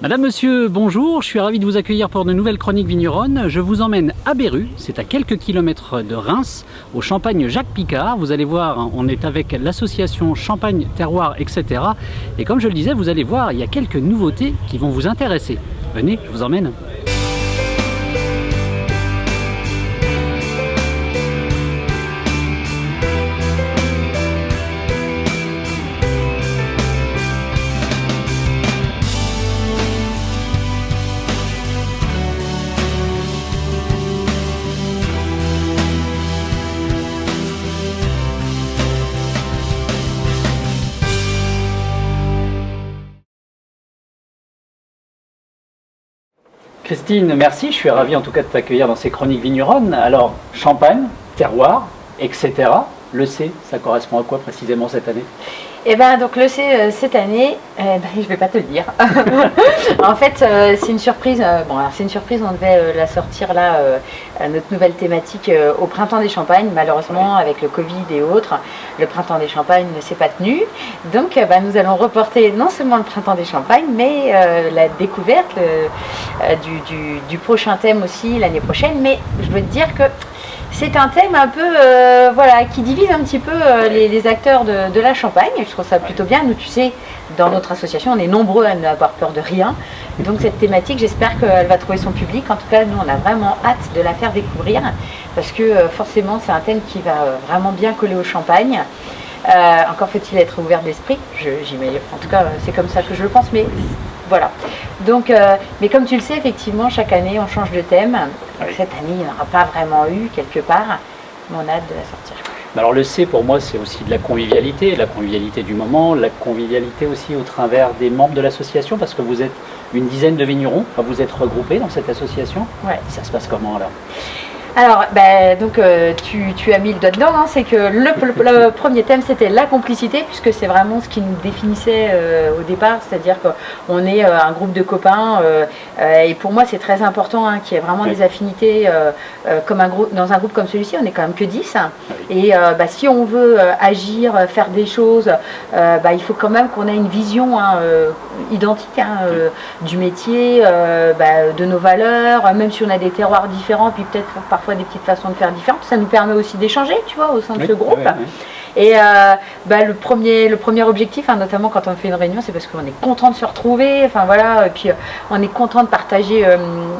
Madame, monsieur, bonjour, je suis ravi de vous accueillir pour de nouvelles chroniques vigneronnes. Je vous emmène à Berru, c'est à quelques kilomètres de Reims, au Champagne Jacques Picard. Vous allez voir, on est avec l'association Champagne Terroir, etc. Et comme je le disais, vous allez voir, il y a quelques nouveautés qui vont vous intéresser. Venez, je vous emmène. Christine, merci, je suis ravi en tout cas de t'accueillir dans ces chroniques vigneronnes. Alors, champagne, terroir, etc. Le C, ça correspond à quoi précisément cette année? Eh ben donc le C cette année, je vais pas te le dire. En fait, c'est une surprise. Bon, alors c'est une surprise. On devait la sortir là, notre nouvelle thématique au printemps des Champagnes. Malheureusement, avec le Covid et autres, le printemps des Champagnes ne s'est pas tenu. Donc, nous allons reporter non seulement le printemps des Champagnes, mais la découverte du prochain thème aussi l'année prochaine. Mais je veux te dire que c'est un thème un peu qui divise un petit peu les acteurs de la Champagne. Je trouve ça plutôt bien. Nous, tu sais, dans notre association, on est nombreux à n'avoir peur de rien. Donc cette thématique, j'espère qu'elle va trouver son public. En tout cas, nous, on a vraiment hâte de la faire découvrir parce que forcément, c'est un thème qui va vraiment bien coller au Champagne. Encore faut-il être ouvert d'esprit. En tout cas, c'est comme ça que je le pense. Mais voilà. Donc, mais comme tu le sais, effectivement, chaque année, on change de thème. Oui. Cette année, il n'y en aura pas vraiment eu quelque part, mais on a hâte de la sortir. Alors le C, pour moi, c'est aussi de la convivialité du moment, la convivialité aussi au travers des membres de l'association, parce que vous êtes une dizaine de vignerons, vous êtes regroupés dans cette association. Ouais. Ça se passe comment alors? Alors, tu as mis le doigt dedans, hein, c'est que le premier thème, c'était la complicité, puisque c'est vraiment ce qui nous définissait au départ, c'est-à-dire qu'on est un groupe de copains, et pour moi, c'est très important qu'il y ait vraiment des affinités dans un groupe comme celui-ci, on est quand même que 10, et si on veut agir, faire des choses, il faut quand même qu'on ait une vision identique du métier, de nos valeurs, même si on a des terroirs différents, puis peut-être parfois des petites façons de faire différentes, ça nous permet aussi d'échanger, tu vois, au sein de ce groupe. Et le premier objectif, notamment quand on fait une réunion, c'est parce qu'on est content de se retrouver, et puis on est content de partager.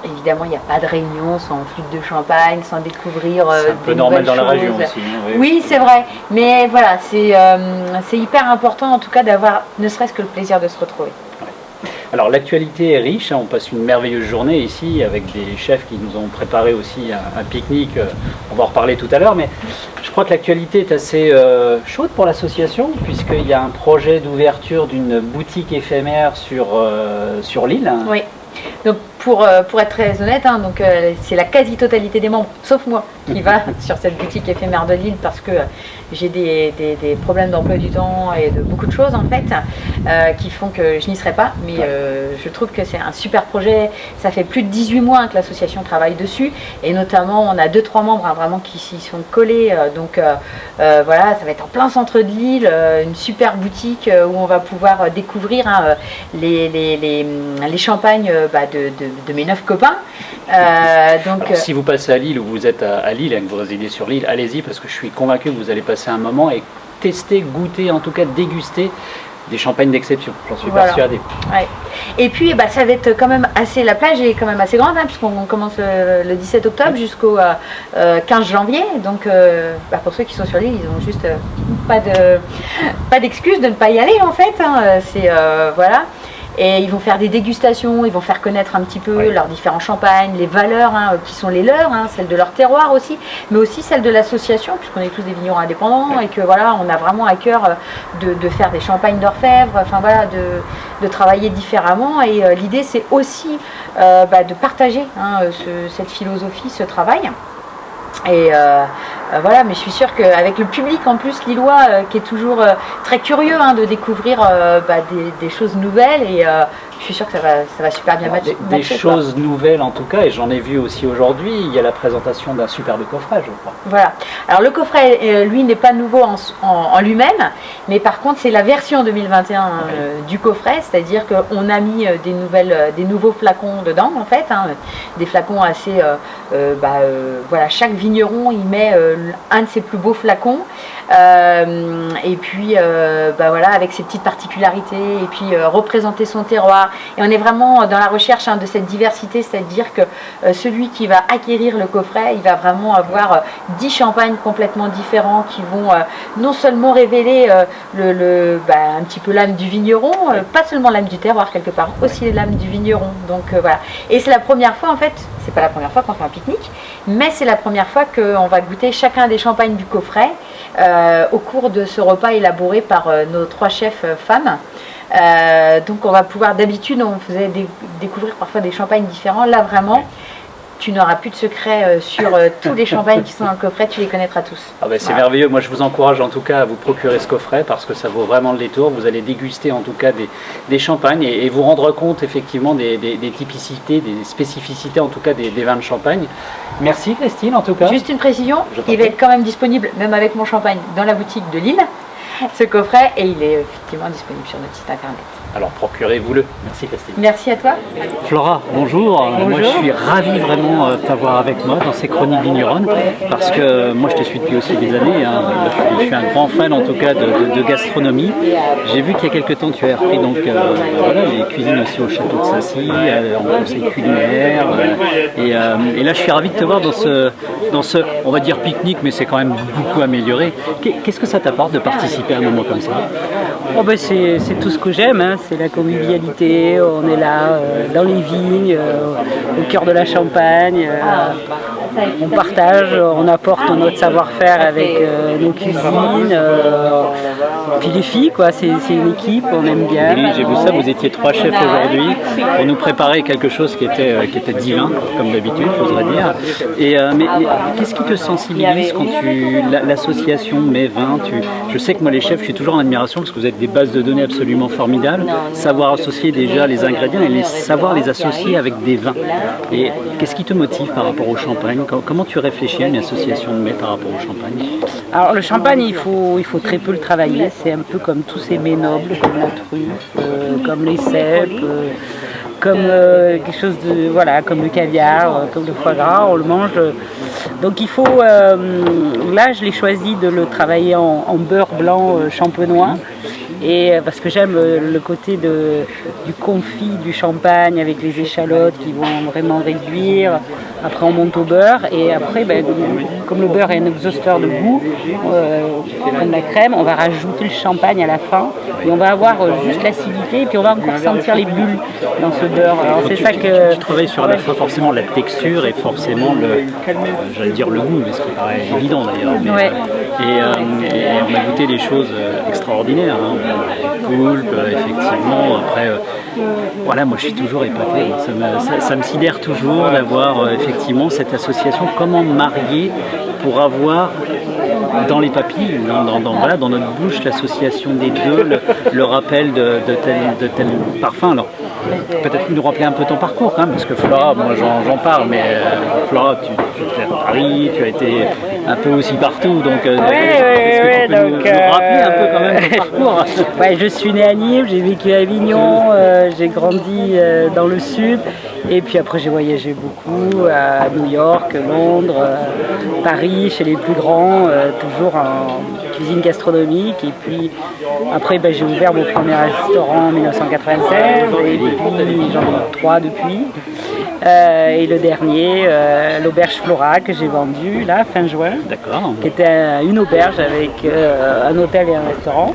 Évidemment, il n'y a pas de réunion sans flûte de champagne, sans découvrir c'est un peu normal dans la région aussi. Oui, c'est vrai, mais voilà, c'est hyper important en tout cas d'avoir ne serait-ce que le plaisir de se retrouver. Alors l'actualité est riche, on passe une merveilleuse journée ici avec des chefs qui nous ont préparé aussi un pique-nique, on va en reparler tout à l'heure, mais je crois que l'actualité est assez chaude pour l'association puisqu'il y a un projet d'ouverture d'une boutique éphémère sur l'île. Oui. Donc pour être très honnête, c'est la quasi-totalité des membres, sauf moi, qui va sur cette boutique éphémère de Lille parce que j'ai des problèmes d'emploi du temps et de beaucoup de choses en fait qui font que je n'y serai pas. Mais je trouve que c'est un super projet. Ça fait plus de 18 mois que l'association travaille dessus et notamment on a 2-3 membres vraiment qui s'y sont collés. Ça va être en plein centre de Lille, une super boutique où on va pouvoir découvrir les champagnes de mes 9 copains. Alors, si vous passez à Lille ou vous êtes à Lille et que vous résidez sur l'île, allez-y parce que je suis convaincu que vous allez passer un moment et tester, goûter, en tout cas déguster des champagnes d'exception, j'en suis persuadé. Ouais. Et puis ça va être quand même la plage est quand même assez grande puisqu'on commence le 17 octobre jusqu'au 15 janvier. Donc pour ceux qui sont sur l'île, ils n'ont juste pas d'excuse de ne pas y aller en fait. Voilà. Et ils vont faire des dégustations, ils vont faire connaître un petit peu leurs différents champagnes, les valeurs qui sont les leurs, celles de leur terroir aussi, mais aussi celles de l'association, puisqu'on est tous des vignerons indépendants et que on a vraiment à cœur de faire des champagnes d'orfèvre, de travailler différemment. Et l'idée, c'est aussi de partager cette philosophie, ce travail. Et mais je suis sûre qu'avec le public en plus lillois qui est toujours très curieux de découvrir des choses nouvelles et je suis sûre que ça va super bien matcher. Des choses nouvelles en tout cas, et j'en ai vu aussi aujourd'hui, il y a la présentation d'un superbe coffret, je crois. Voilà. Alors le coffret, lui, n'est pas nouveau en lui-même, mais par contre, c'est la version 2021 du coffret, c'est-à-dire qu'on a mis des nouveaux flacons dedans, en fait, hein, des flacons assez... voilà, chaque vigneron, il met un de ses plus beaux flacons, et puis, voilà, avec ses petites particularités, et puis représenter son terroir. Et on est vraiment dans la recherche de cette diversité, c'est-à-dire que celui qui va acquérir le coffret, il va vraiment avoir 10 champagnes complètement différents qui vont non seulement révéler un petit peu l'âme du vigneron, pas seulement l'âme du terroir quelque part, aussi l'âme du vigneron. Donc voilà. Et c'est la première fois, en fait, c'est pas la première fois qu'on fait un pique-nique, mais c'est la première fois qu'on va goûter chacun des champagnes du coffret au cours de ce repas élaboré par nos 3 chefs femmes. Donc on va pouvoir, d'habitude on faisait découvrir parfois des champagnes différents, là vraiment tu n'auras plus de secret sur tous les champagnes qui sont dans le coffret, tu les connaîtras tous. Ah ben, c'est merveilleux, moi je vous encourage en tout cas à vous procurer ce coffret parce que ça vaut vraiment le détour, vous allez déguster en tout cas des champagnes et vous rendre compte effectivement des typicités, des spécificités en tout cas des vins de Champagne. Merci Christine en tout cas. Juste une précision, il va être quand même disponible, même avec mon champagne, dans la boutique de Lille, ce coffret, et il est effectivement disponible sur notre site internet. Alors procurez-vous-le. Merci Christine. Merci à toi. Flora, bonjour. Moi je suis ravi vraiment de t'avoir avec moi dans ces chroniques vigneronnes parce que moi je te suis depuis aussi des années. Hein. Je suis un grand fan en tout cas de gastronomie. J'ai vu qu'il y a quelques temps tu as repris donc voilà, les cuisines aussi au château de Saint-Cy, en conseil culinaire. Et là je suis ravi de te voir dans ce on va dire pique-nique, mais c'est quand même beaucoup amélioré. Qu'est-ce que ça t'apporte de participer à un moment comme ça? Oh ben c'est tout ce que j'aime, hein. C'est la convivialité, on est là dans les vignes, au cœur de la Champagne, on partage, on apporte notre savoir-faire avec nos cuisines, puis les filles quoi, c'est une équipe, on aime bien. Oui, j'ai vu ça, vous étiez 3 chefs aujourd'hui pour nous préparer quelque chose qui était divin, comme d'habitude, j'oserais dire. Mais qu'est-ce qui te sensibilise quand l'association met vin, je sais que moi les chefs, je suis toujours en admiration parce que vous êtes des bases de données absolument formidables, savoir associer déjà les ingrédients et savoir les associer avec des vins. Et qu'est-ce qui te motive par rapport au champagne? Comment tu réfléchis à une association de mets par rapport au champagne? Alors le champagne, il faut très peu le travailler, c'est un peu comme tous ces mets nobles, comme la truffe, comme les cèpes, comme quelque chose de, voilà, comme le caviar, comme le foie gras, on le mange. Donc il faut, là je l'ai choisi de le travailler en beurre blanc champenois. Et parce que j'aime le côté du confit du champagne avec les échalotes qui vont vraiment réduire. Après on monte au beurre et après comme le beurre est un exhausteur de goût, comme la crème, on va rajouter le champagne à la fin et on va avoir juste l'acidité et puis on va encore sentir les bulles dans ce beurre. Alors c'est ça que... Tu travailles sur la fois forcément la texture et forcément j'allais dire le goût, mais ce qui paraît évident d'ailleurs. Ouais. Et on a goûté des choses extraordinaires. Hein. Poulpe, effectivement. Après, voilà, moi je suis toujours épaté. Ça me sidère toujours d'avoir effectivement cette association. Comment marier pour avoir dans les papilles, dans notre bouche, l'association des deux, le rappel de tel parfum. Alors, peut-être nous rappeler un peu ton parcours quand même, parce que Flora, moi j'en parle, mais Flora, tu fais à Paris, tu as été un peu aussi partout, donc est-ce que tu peux nous rappeler un peu quand même ton parcours? Ouais, je suis née à Nîmes, j'ai vécu à Avignon, j'ai grandi dans le sud, et puis après j'ai voyagé beaucoup à New York, Londres, Paris, chez les plus grands, toujours en cuisine gastronomique, et puis après j'ai ouvert mon premier restaurant en 1996, et puis j'en ai 3 depuis. Et le dernier, l'auberge Flora que j'ai vendu là fin juin, qui était une auberge avec un hôtel et un restaurant.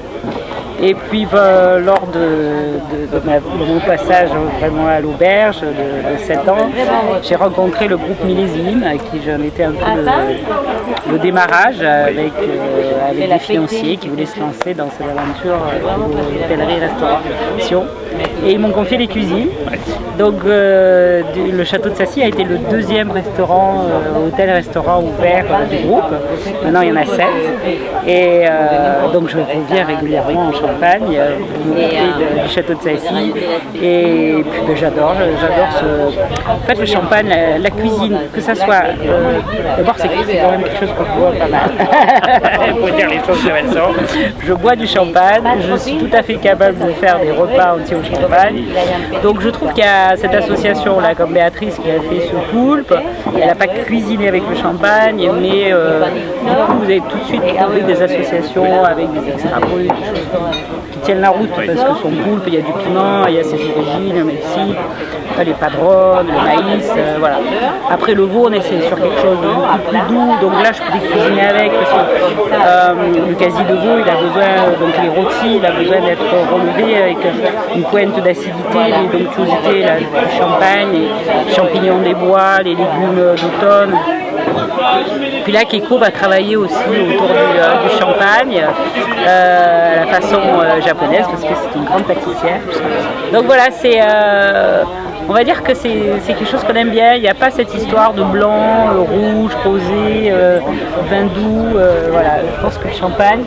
Et puis lors de mon passage vraiment à l'auberge de 7 ans, j'ai rencontré le groupe Millésime avec qui j'en étais un peu le démarrage avec des financiers qui voulaient se lancer dans cette aventure d'hôtellerie-restauration. Et ils m'ont confié les cuisines. Donc le château de Sacy a été le deuxième restaurant, hôtel-restaurant ouvert du groupe. Maintenant il y en a 7. Et donc je reviens régulièrement en Champagne pour m'occuper du château de Sacy. Et puis j'adore ce... En fait le Champagne, la cuisine, que ça soit... D'abord c'est quand même quelque chose que je bois pas mal. Il faut dire les choses comme elles sont. Je bois du champagne, je suis tout à fait capable de faire des repas entiers au champagne. Donc je trouve qu'il y a cette association là, comme Béatrice qui a fait ce poulpe, elle n'a pas cuisiné avec le champagne, mais du coup vous avez tout de suite trouvé des associations avec des extra produits, des choses qui tiennent la route, parce que son poulpe, il y a du piment, il y a ses origines, le Mexique, les padrones, le maïs, voilà. Après le veau, on essaie sur quelque chose de beaucoup plus doux, donc là je peux cuisiner avec, parce que le quasi de veau, il a besoin, donc les rôtis, il a besoin d'être relevé avec une pointe d'acidité, les donctuosités là, du champagne, les champignons des bois, les légumes d'automne. Puis là, Keiko va travailler aussi autour du champagne, à la façon japonaise, parce que c'est une grande pâtissière. Donc voilà, on va dire que c'est quelque chose qu'on aime bien. Il n'y a pas cette histoire de blanc, rouge, rosé, vin doux. Voilà, je pense que le champagne,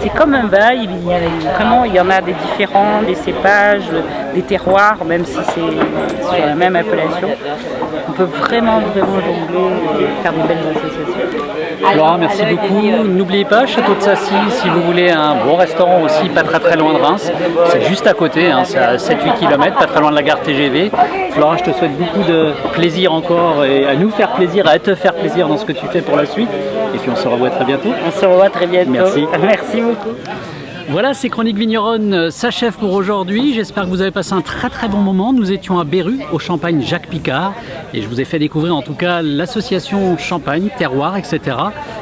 c'est comme un vin. Il y en a des différents, des cépages, des terroirs, même si c'est sur la même appellation. On peut vraiment jongler et faire de belles associations. Laura, merci beaucoup. N'oubliez pas, Château de Sacy, si vous voulez un bon restaurant aussi, pas très loin de Reims, c'est juste à côté, hein, c'est à 7-8 km, pas très loin de la gare TGV. Flora, je te souhaite beaucoup de plaisir encore et à nous faire plaisir, à te faire plaisir dans ce que tu fais pour la suite. Et puis on se revoit très bientôt. On se revoit très bientôt. Merci. Merci beaucoup. Voilà, ces Chroniques Vigneronnes s'achèvent pour aujourd'hui. J'espère que vous avez passé un très bon moment. Nous étions à Berru, au Champagne Jacques Picard. Et je vous ai fait découvrir en tout cas l'association Champagne, Terroir, etc.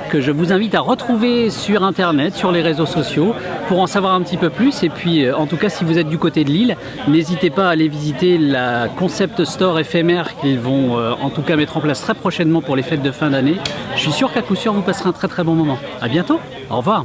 que je vous invite à retrouver sur Internet, sur les réseaux sociaux, pour en savoir un petit peu plus. Et puis, en tout cas, si vous êtes du côté de Lille, n'hésitez pas à aller visiter la concept store éphémère qu'ils vont en tout cas mettre en place très prochainement pour les fêtes de fin d'année. Je suis sûr qu'à coup sûr, vous passerez un très bon moment. À bientôt, au revoir.